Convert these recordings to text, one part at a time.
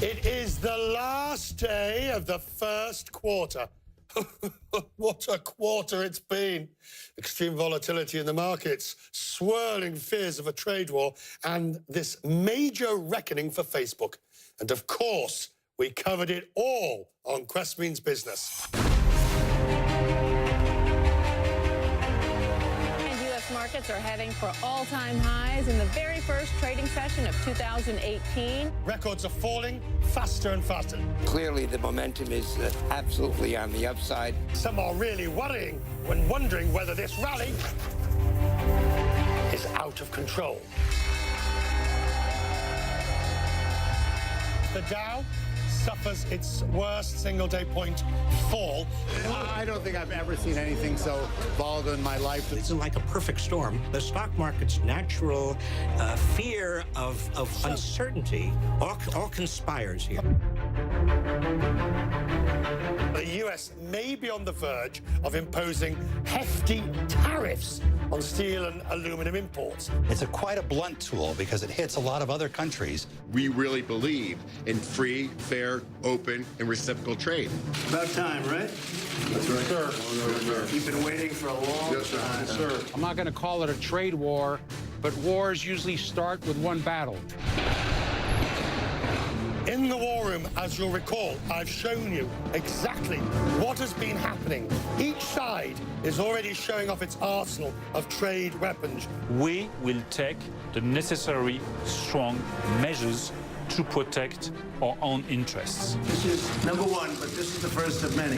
It is the last day of the first quarter. What a quarter it's been. Extreme volatility in the markets, swirling fears of a trade war, and this major reckoning for Facebook. And of course, we covered it all on Quest Means Business. Markets are heading for all-time highs in the very first trading session of 2018. Records are falling faster and faster. Clearly, the momentum is absolutely on the upside. Some are really worrying when wondering whether this rally is out of control. The Dow suffers its worst single-day point fall. I don't think I've ever seen anything so volatile in my life. It's like a perfect storm. The stock market's natural fear of uncertainty all conspires here. The US may be on the verge of imposing hefty tariffs on steel and aluminum imports. It's quite a blunt tool because it hits a lot of other countries. We really believe in free, fair, open, and reciprocal trade. About time, right? That's right. Sir. You've been waiting for a long time. Yes, sir. I'm not going to call it a trade war, but wars usually start with one battle. In the War Room, as you'll recall, I've shown you exactly what has been happening. Each side is already showing off its arsenal of trade weapons. We will take the necessary strong measures to protect our own interests. This is number one, but this is the first of many.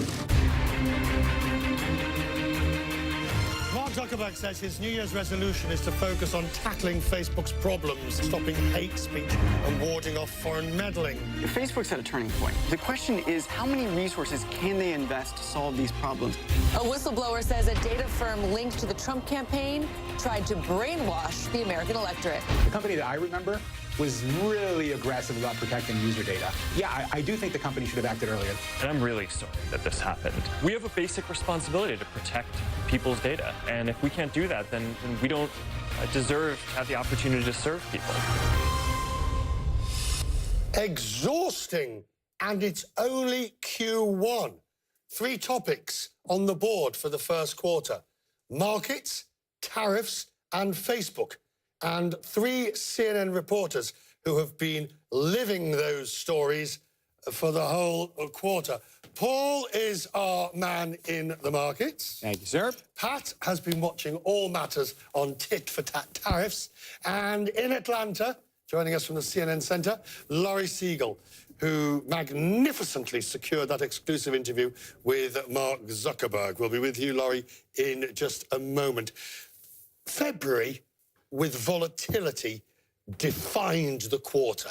Mark Zuckerberg says his New Year's resolution is to focus on tackling Facebook's problems, stopping hate speech and warding off foreign meddling. Facebook's at a turning point. The question is, how many resources can they invest to solve these problems? A whistleblower says a data firm linked to the Trump campaign tried to brainwash the American electorate. The company that I remember was really aggressive about protecting user data. Yeah, I do think the company should have acted earlier. And I'm really sorry that this happened. We have a basic responsibility to protect people's data. And if we can't do that, then we don't deserve to have the opportunity to serve people. Exhausting, and it's only Q1. 3 topics on the board for the first quarter: markets, tariffs, and Facebook. And 3 CNN reporters who have been living those stories for the whole quarter. Paul is our man in the markets. Thank you, sir. Pat has been watching all matters on tit-for-tat tariffs. And in Atlanta, joining us from the CNN Center, Laurie Siegel, who magnificently secured that exclusive interview with Mark Zuckerberg. We'll be with you, Laurie, in just a moment. February, with volatility, defined the quarter.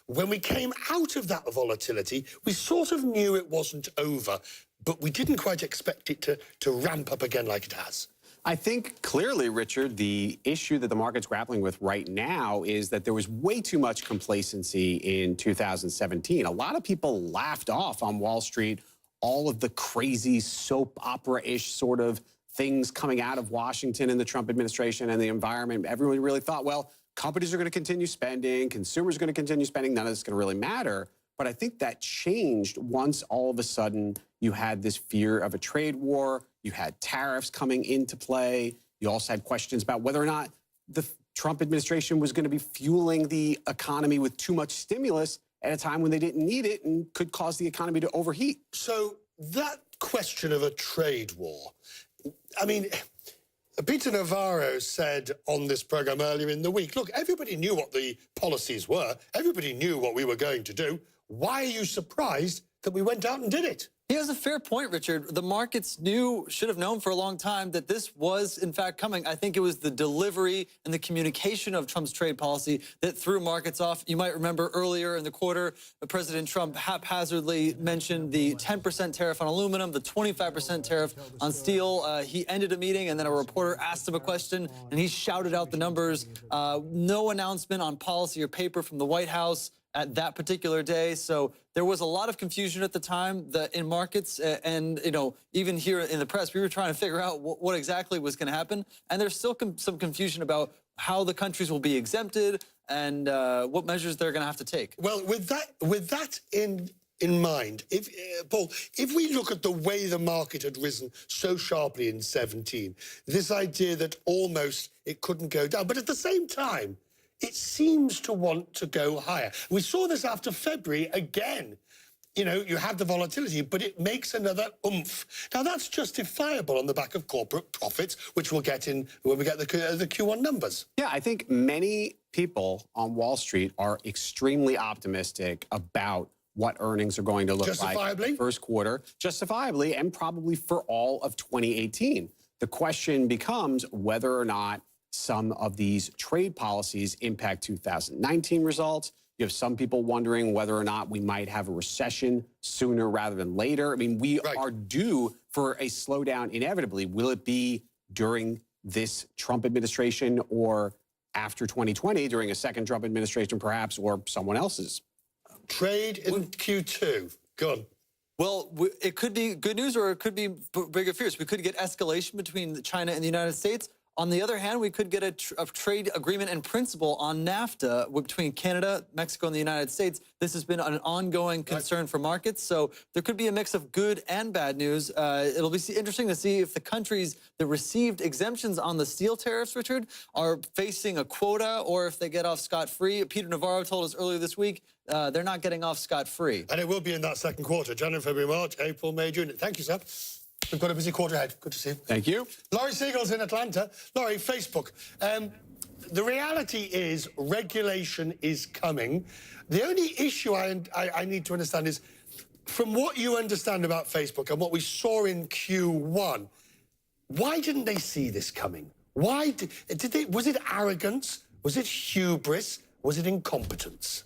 When we came out of that volatility, we sort of knew it wasn't over, but we didn't quite expect it to ramp up again like it has. I think clearly, Richard, the issue that the market's grappling with right now is that there was way too much complacency in 2017. A lot of people laughed off on Wall Street all of the crazy soap opera-ish sort of things coming out of Washington and the Trump administration and the environment. Everyone really thought, well, companies are going to continue spending, consumers are going to continue spending, none of this is going to really matter. But I think that changed once all of a sudden you had this fear of a trade war, you had tariffs coming into play, you also had questions about whether or not the Trump administration was going to be fueling the economy with too much stimulus at a time when they didn't need it and could cause the economy to overheat. So that question of a trade war, I mean, Peter Navarro said on this program earlier in the week, look, everybody knew what the policies were. Everybody knew what we were going to do. Why are you surprised that we went out and did it? He has a fair point, Richard. The markets should have known for a long time that this was, in fact, coming. I think it was the delivery and the communication of Trump's trade policy that threw markets off. You might remember earlier in the quarter, President Trump haphazardly mentioned the 10% tariff on aluminum, the 25% tariff on steel. He ended a meeting, and then a reporter asked him a question, and he shouted out the numbers. No announcement on policy or paper from the White House at that particular day. So there was a lot of confusion at the time in markets, and even here in the press, we were trying to figure out what exactly was going to happen. And there's still some confusion about how the countries will be exempted and what measures they're going to have to take. Well, with that in mind, if Paul, if we look at the way the market had risen so sharply in 17, this idea that almost it couldn't go down, but at the same time, it seems to want to go higher. We saw this after February again. You know, you have the volatility, but it makes another oomph. Now, that's justifiable on the back of corporate profits, which we'll get in when we get the Q1 numbers. Yeah, I think many people on Wall Street are extremely optimistic about what earnings are going to look like in the first quarter, justifiably, and probably for all of 2018. The question becomes whether or not some of these trade policies impact 2019 results. You have some people wondering whether or not we might have a recession sooner rather than later. I mean, we are due for a slowdown inevitably. Will it be during this Trump administration or after 2020 during a second Trump administration perhaps, or someone else's? Trade in Q2. Go on. Well, it could be good news or it could be bigger fears. We could get escalation between China and the United States. On the other hand, we could get a trade agreement in principle on NAFTA between Canada, Mexico, and the United States. This has been an ongoing concern for markets, so there could be a mix of good and bad news. It'll be interesting to see if the countries that received exemptions on the steel tariffs, Richard, are facing a quota or if they get off scot-free. Peter Navarro told us earlier this week they're not getting off scot-free. And it will be in that second quarter, January, February, March, April, May, June. Thank you, sir. We've got a busy quarter ahead. Good to see you. Thank you. Laurie Siegel's in Atlanta. Laurie, Facebook. The reality is regulation is coming. The only issue I need to understand is, from what you understand about Facebook and what we saw in Q1, why didn't they see this coming? Why did they? Was it arrogance? Was it hubris? Was it incompetence?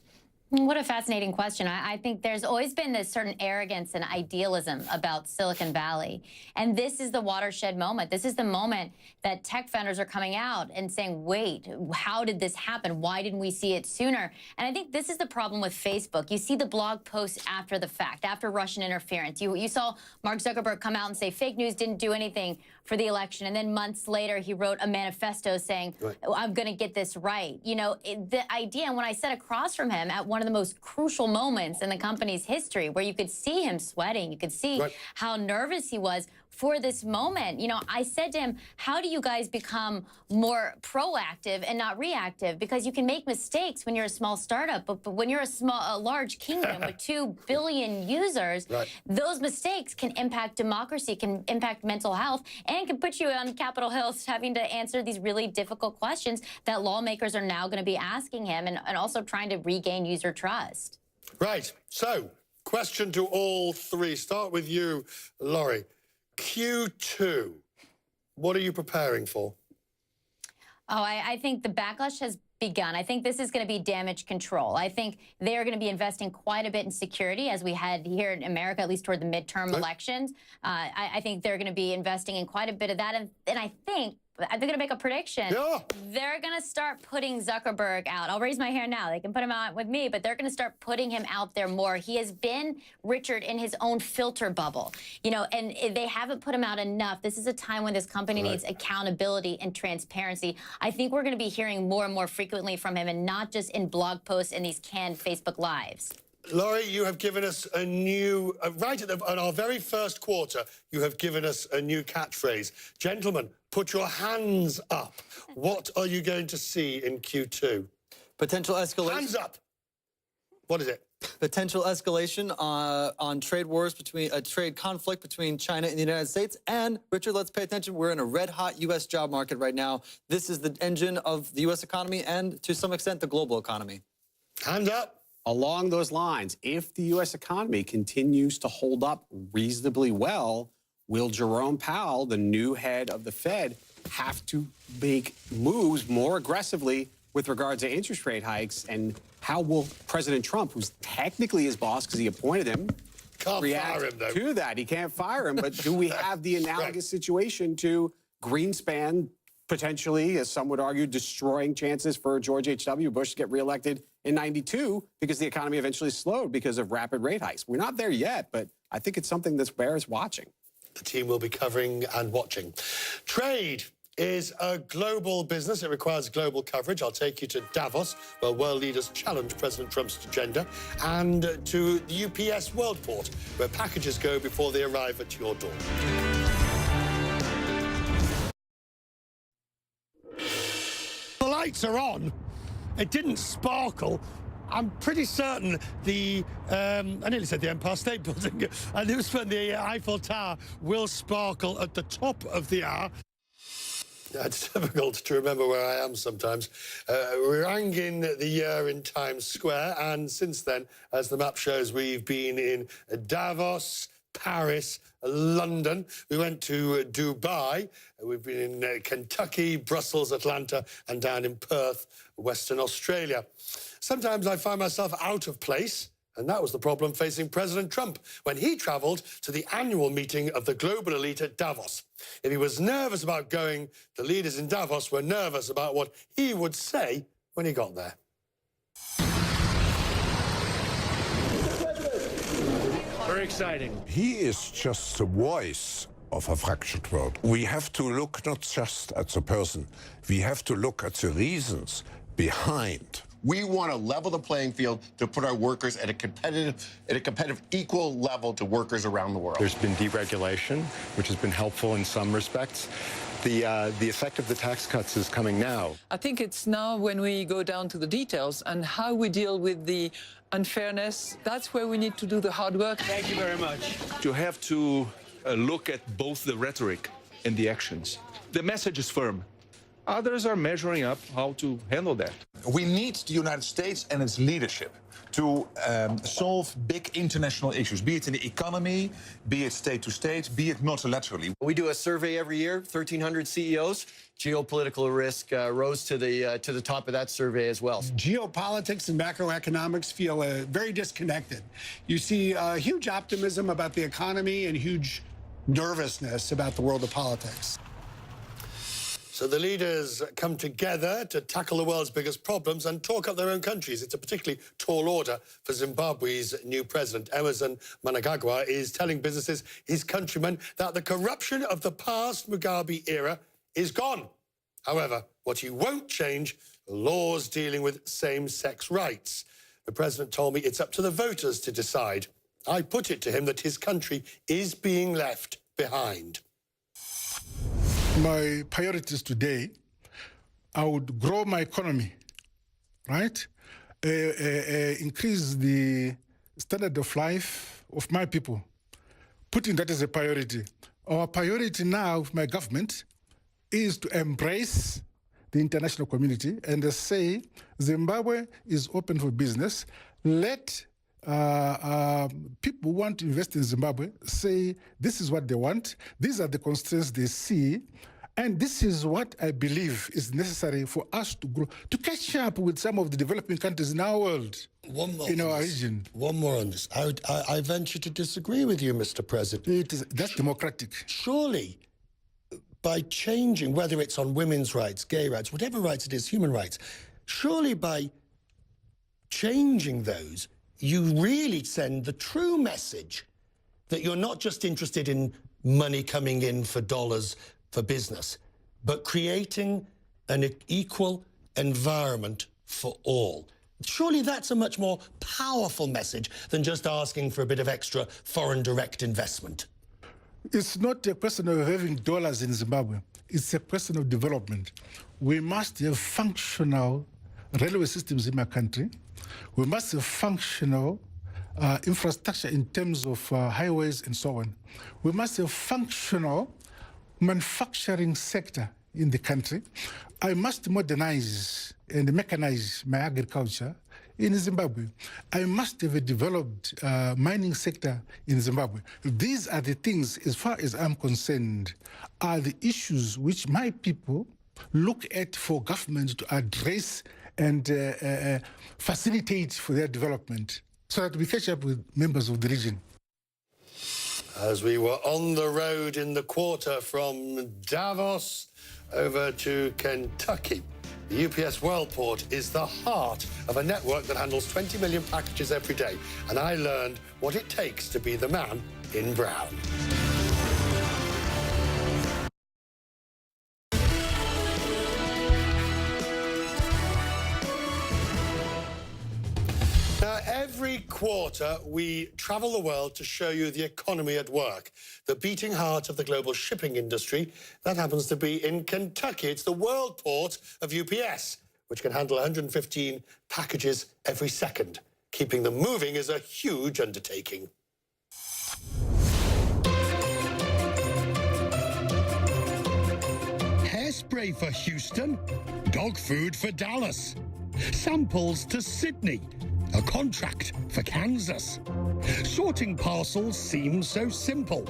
What a fascinating question. I think there's always been this certain arrogance and idealism about Silicon Valley. And this is the watershed moment. This is the moment that tech founders are coming out and saying, wait, how did this happen? Why didn't we see it sooner? And I think this is the problem with Facebook. You see the blog posts after the fact, after Russian interference. You saw Mark Zuckerberg come out and say fake news didn't do anything for the election. And then months later, he wrote a manifesto saying, I'm going to get this right. You know, the idea, and when I sat across from him at one of the most crucial moments in the company's history, where you could see him sweating, you could see how nervous he was for this moment. You know, I said to him, how do you guys become more proactive and not reactive? Because you can make mistakes when you're a small startup, but when you're a large kingdom with 2 billion users, those mistakes can impact democracy, can impact mental health, and can put you on Capitol Hill having to answer these really difficult questions that lawmakers are now going to be asking him, and also trying to regain user trust. Right. So, question to all three. Start with you, Laurie. Q2, what are you preparing for? Oh, I think the backlash has begun. I think this is going to be damage control. I think they're going to be investing quite a bit in security, as we had here in America, at least toward the midterm elections. I think they're going to be investing in quite a bit of that. And I think they're going to make a prediction. They're going to start putting Zuckerberg out. I'll raise my hand now. They can put him out with me, but they're going to start putting him out there more. He has been, Richard, in his own filter bubble, you know, and they haven't put him out enough. This is a time when this company needs accountability and transparency. I think we're going to be hearing more and more frequently from him, and not just in blog posts and these canned Facebook Lives. Laurie, you have given us a new, on our very first quarter, you have given us a new catchphrase. Gentlemen, put your hands up. What are you going to see in Q2? Potential escalation. Hands up. What is it? Potential escalation on trade wars, between a trade conflict between China and the United States. And, Richard, let's pay attention. We're in a red-hot U.S. job market right now. This is the engine of the U.S. economy and, to some extent, the global economy. Hands up. Along those lines, if the U.S. economy continues to hold up reasonably well, will Jerome Powell, the new head of the Fed, have to make moves more aggressively with regard to interest rate hikes? And how will President Trump, who's technically his boss because he appointed him, react to that? He can't fire him, but do we have the analogous situation to Greenspan, potentially, as some would argue, destroying chances for George H.W. Bush to get reelected in '92 because the economy eventually slowed because of rapid rate hikes? We're not there yet, but I think it's something that bears watching. The team will be covering and watching. Trade is a global business. It requires global coverage. I'll take you to Davos, where world leaders challenge President Trump's agenda, and to the UPS World Port, where packages go before they arrive at your door. The lights are on. It didn't sparkle. I'm pretty certain I nearly said the Empire State Building, I knew the Eiffel Tower will sparkle at the top of the hour. It's difficult to remember where I am sometimes. We rang in the year in Times Square, and since then, as the map shows, we've been in Davos, Paris, London. We went to Dubai. We've been in Kentucky, Brussels, Atlanta, and down in Perth, Western Australia. Sometimes I find myself out of place, and that was the problem facing President Trump when he travelled to the annual meeting of the global elite at Davos. If he was nervous about going, the leaders in Davos were nervous about what he would say when he got there. Very exciting. He is just the voice of a fractured world. We have to look not just at the person, we have to look at the reasons behind. We want to level the playing field to put our workers at a competitive equal level to workers around the world. There's been deregulation, which has been helpful in some respects. The effect of the tax cuts is coming now. I think it's now when we go down to the details and how we deal with the unfairness, that's where we need to do the hard work. Thank you very much. You have to look at both the rhetoric and the actions. The message is firm. Others are measuring up how to handle that. We need the United States and its leadership to solve big international issues, be it in the economy, be it state to state, be it multilaterally. We do a survey every year, 1,300 CEOs. Geopolitical risk rose to the top of that survey as well. Geopolitics and macroeconomics feel very disconnected. You see huge optimism about the economy and huge nervousness about the world of politics. So the leaders come together to tackle the world's biggest problems and talk up their own countries. It's a particularly tall order for Zimbabwe's new president. Emerson Mnangagwa is telling businesses, his countrymen, that the corruption of the past Mugabe era is gone. However, what he won't change, laws dealing with same-sex rights. The president told me it's up to the voters to decide. I put it to him that his country is being left behind. My priorities today, I would grow my economy, right? Increase the standard of life of my people, putting that as a priority. Our priority now with my government is to embrace the international community and say Zimbabwe is open for business. Let people who want to invest in Zimbabwe say this is what they want, these are the constraints they see, and this is what I believe is necessary for us to grow, to catch up with some of the developing countries in our world, in our region. One more on this. I venture to disagree with you, Mr. President. That's democratic. Surely, by changing, whether it's on women's rights, gay rights, whatever rights it is, human rights, surely by changing those, you really send the true message that you're not just interested in money coming in for dollars for business, but creating an equal environment for all. Surely that's a much more powerful message than just asking for a bit of extra foreign direct investment. It's not a question of having dollars in Zimbabwe. It's a question of development. We must have functional railway systems in my country. We must have functional infrastructure in terms of highways and so on. We must have functional manufacturing sector in the country. I must modernize and mechanize my agriculture in Zimbabwe. I must have a developed mining sector in Zimbabwe. These are the things, as far as I'm concerned, are the issues which my people look at for government to address and facilitate for their development so that we catch up with members of the region. As we were on the road in the quarter from Davos over to Kentucky, the UPS World Port is the heart of a network that handles 20 million packages every day. And I learned what it takes to be the man in brown. Every quarter, we travel the world to show you the economy at work, the beating heart of the global shipping industry. That happens to be in Kentucky. It's the world port of UPS, which can handle 115 packages every second. Keeping them moving is a huge undertaking. Hairspray for Houston, dog food for Dallas, samples to Sydney, a contract for Kansas. Sorting parcels seems so simple.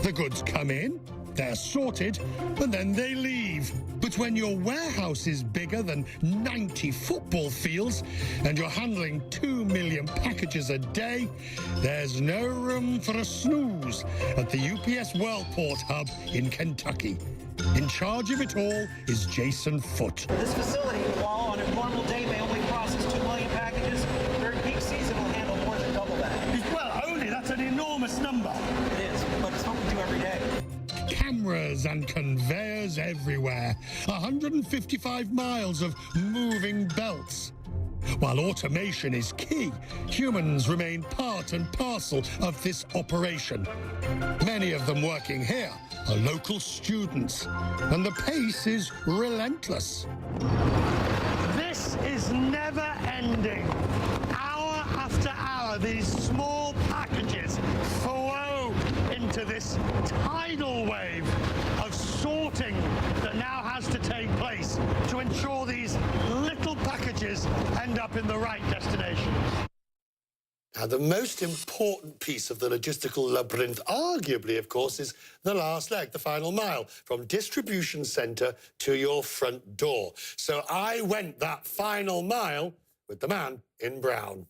The goods come in, they're sorted, and then they leave. But when your warehouse is bigger than 90 football fields and you're handling 2 million packages a day, there's no room for a snooze at the UPS Worldport Hub in Kentucky. In charge of it all is Jason Foote. This facility, while on a normal day may only process 2 million packages, during peak season will handle more than double that. Well, only that's an enormous number. It is, but it's what we do every day. Cameras and conveyors everywhere. 155 miles of moving belts. While automation is key, humans remain part and parcel of this operation. Many of them working here are local students, and the pace is relentless. This is never ending. Hour after hour, these small packages flow into this tidal wave of sorting that now has to take place to ensure these little packages end up in the right destination. Now, the most important piece of the logistical labyrinth, arguably, of course, is the last leg, the final mile, from distribution centre to your front door. So I went that final mile with the man in brown.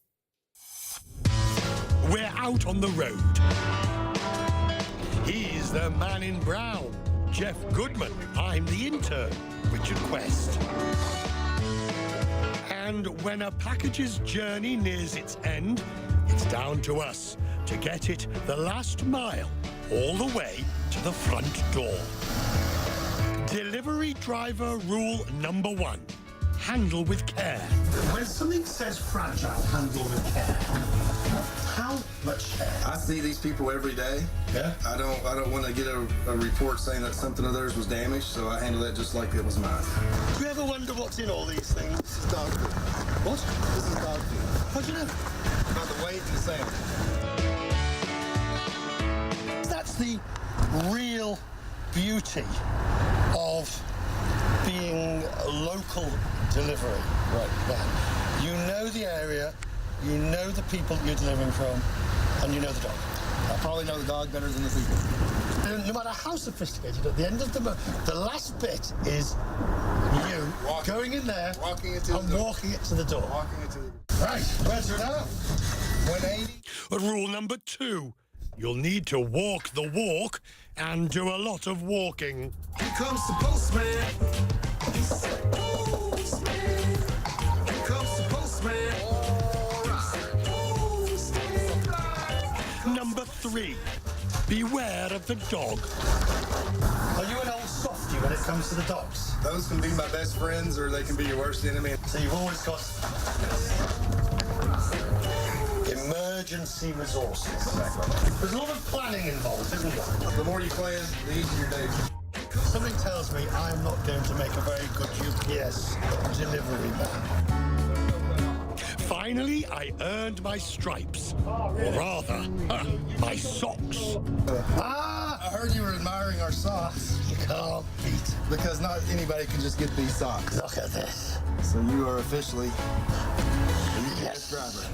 We're out on the road. He's the man in brown, Jeff Goodman. I'm the intern, Richard Quest. And when a package's journey nears its end, it's down to us to get it the last mile, all the way to the front door. Delivery driver rule number 1, handle with care. When something says fragile, handle with care, how much care? I see these people every day. Yeah? I don't want to get a report saying that something of theirs was damaged, so I handle that just like it was mine. Do you ever wonder what's in all these things? This is dog food. What? This is dog food. How do you know? About the weight and the sample. That's the real beauty of being a local delivery right now. You know the area, you know the people you're delivering from, and you know the dog. I probably know the dog better than the people. No matter how sophisticated, at the end of the last bit is you going in there walking it to the door. Right, where's it out? 180. Rule number 2, you'll need to walk the walk and do a lot of walking. Here comes the postman. He said, postman. Here comes the postman. Number 3, beware of the dog. Are you an old softie when it comes to the dogs? Those can be my best friends or they can be your worst enemy. So you've always got emergency resources. There's a lot of planning involved, isn't there? The more you plan, the easier your day. Something tells me I'm not going to make a very good UPS delivery man. Finally, I earned my stripes. Or rather, my socks. I heard you were admiring our socks. You can't beat. Because not anybody can just get these socks. Look at this. So you are officially a UPS driver.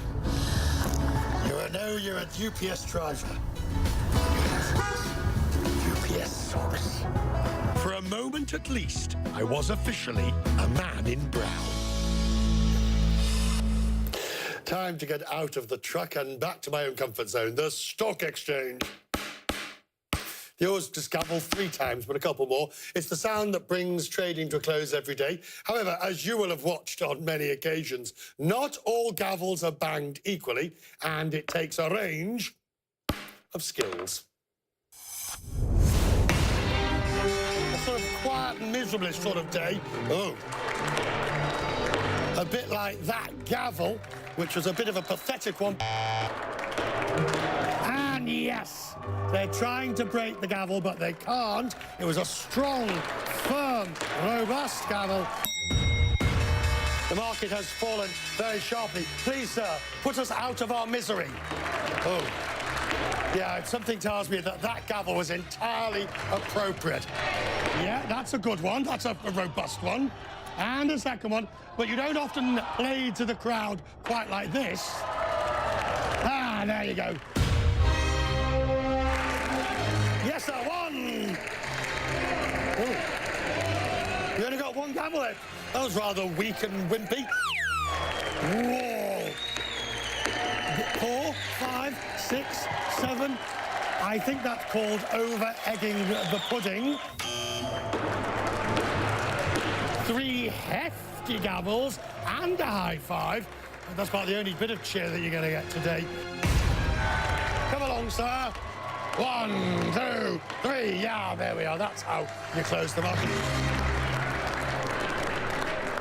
You're a UPS driver. UPS socks. For a moment at least, I was officially a man in brown. Time to get out of the truck and back to my own comfort zone, the stock exchange. Yours just gavel 3 times, but a couple more. It's the sound that brings trading to a close every day. However, as you will have watched on many occasions, not all gavels are banged equally, and it takes a range of skills. A sort of quiet, miserable sort of day. Oh. A bit like that gavel which was a bit of a pathetic one. And yes, they're trying to break the gavel, but they can't. It was a strong, firm, robust gavel. The market has fallen very sharply. Please, sir, put us out of our misery. Oh. Yeah, something tells me that that gavel was entirely appropriate. Yeah, that's a good one. That's a robust one. And a second one. But you don't often play to the crowd quite like this. Ah, there you go. Yes, sir, one. Oh. You only got one gavel left. That was rather weak and wimpy. Whoa. 4, 5, 6, 7. I think that's called over-egging the pudding. 3 hefty gavels and a high five. That's about the only bit of cheer that you're going to get today. Come along, sir. 1, 2, 3. Yeah, there we are. That's how you close the market.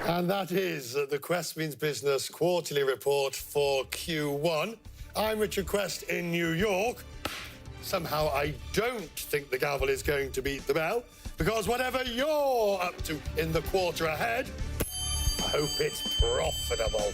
And that is the Quest Means Business quarterly report for Q1. I'm Richard Quest in New York. Somehow I don't think the gavel is going to beat the bell, because whatever you're up to in the quarter ahead, I hope it's profitable.